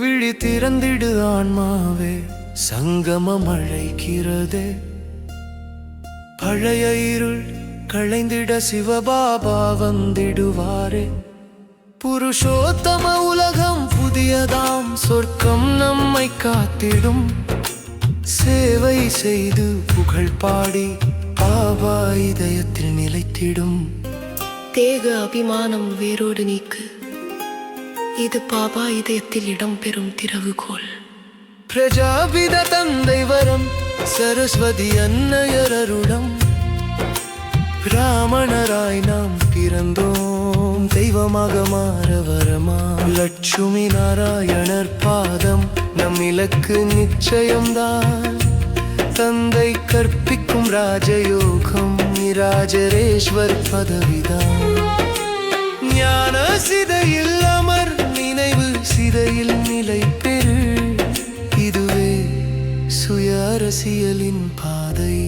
விழி திறந்திடு ஆன்மாவே, சங்கமம் அழைக்கிறதே. பழைய இருள் களைந்திட சிவபாபா வந்திடுவாரே. புருஷோத்தம உலகம் புதியதாம், சொர்க்கம் நம்மை காத்திடும். சேவை செய்து புகழ் பாடி பாபா இதயத்தில் நிலைத்திடும். தேக அபிமானம் வேரோடு நீக்கு, இது பாபா இதயத்தில் இடம்பெறும் திறவுகோல். பிரஜாபித தந்தை வரம், சரஸ்வதி அன்னையருடம். பிராமணராய் நாம் பிறந்தோம், தெய்வமாக மாற வரமா. லட்சுமி நாராயணர் பாதம் நம் இலக்கு நிச்சயம்தான். தந்தை கற்பிக்கும் ராஜயோகம், ராஜரேஸ்வர் பதவிதான். ஞான சிதையில் அமர், நினைவு சிதையில் நிலை பெறு. இதுவே சுய அரசியலின் பாதை.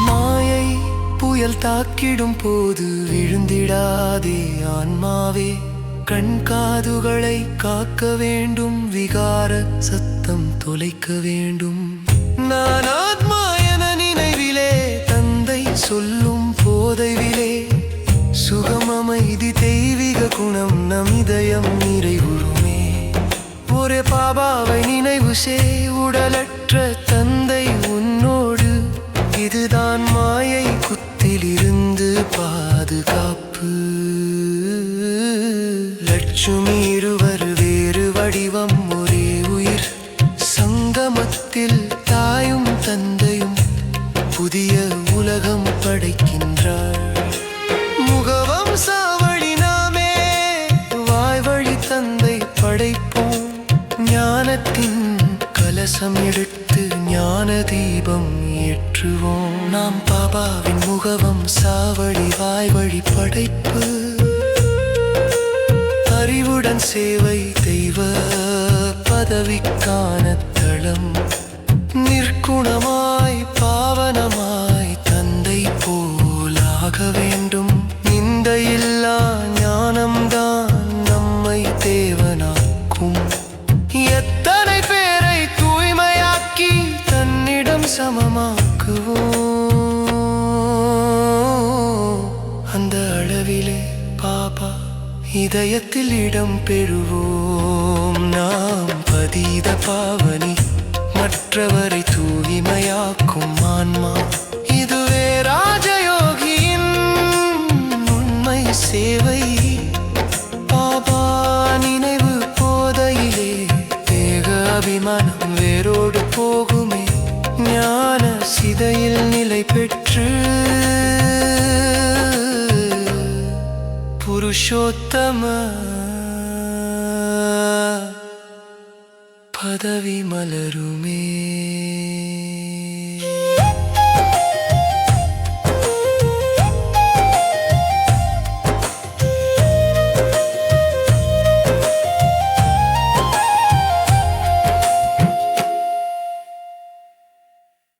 மாயை புயல் தாக்கிடும் போது விழுந்திடாதே ஆன்மாவே. கண் காதுகளை காக்க வேண்டும், விகார சத்தம் தொலைக்க வேண்டும். நான் ஆத்மா என நினைவிலே, தந்தை சொல்லும் போதைவிலே. சுகம் அமைதி தெய்வீக குணம் நம் இதயம் நிறைவுறுமே. ஒரே பாபாவை நினைவு செய், உடலற்ற தந்தை உன்னோடு. இதுதான் மாயை குத்திலிருந்து பாதுகாப்பு. லட்சுமி இருவர் வேறு வடிவம், ஒரே உயிர். சங்கமத்தில் தாயும் தந்தையும் புதிய உலகம் படைக்கின்றார். முகவம் சாவழி நாமே, வாய்வழி தந்தை படைப்போம். ஞானத்தின் கலசம் எடுத்து ஞான தீபம் ஏற்றுவோம். நாம் பாபாவின் முகவம் சாவழி, வாய்வழி படைப்பு. அறிவுடன் சேவை, தெய்வ பதவிக்கான தளம். நிற்குணமாய் பாவனமாய் தந்தை போலாக வேண்டும். நிந்தையில்லா ஞானம்தான் நம்மை தேவனாக்கும். எத்தனை பேரை தூய்மையாக்கி தன்னிடம் சமமாக்குவோம். அந்த அளவிலே பாபா இதயத்தில் இடம் பெறுவோம். நாம் பதீத பாவனி, மற்றவரை தூய்மையாக்கும் ஆன்மா. இதுவே ராஜயோகியின் உண்மை சேவை. பாபா நினைவு போதையிலே, தேக அபிமானம் வேரோடு போகுமே. ஞான சிதையில் நிலை பெற்று புருஷோத்தம பதவி மலருமே.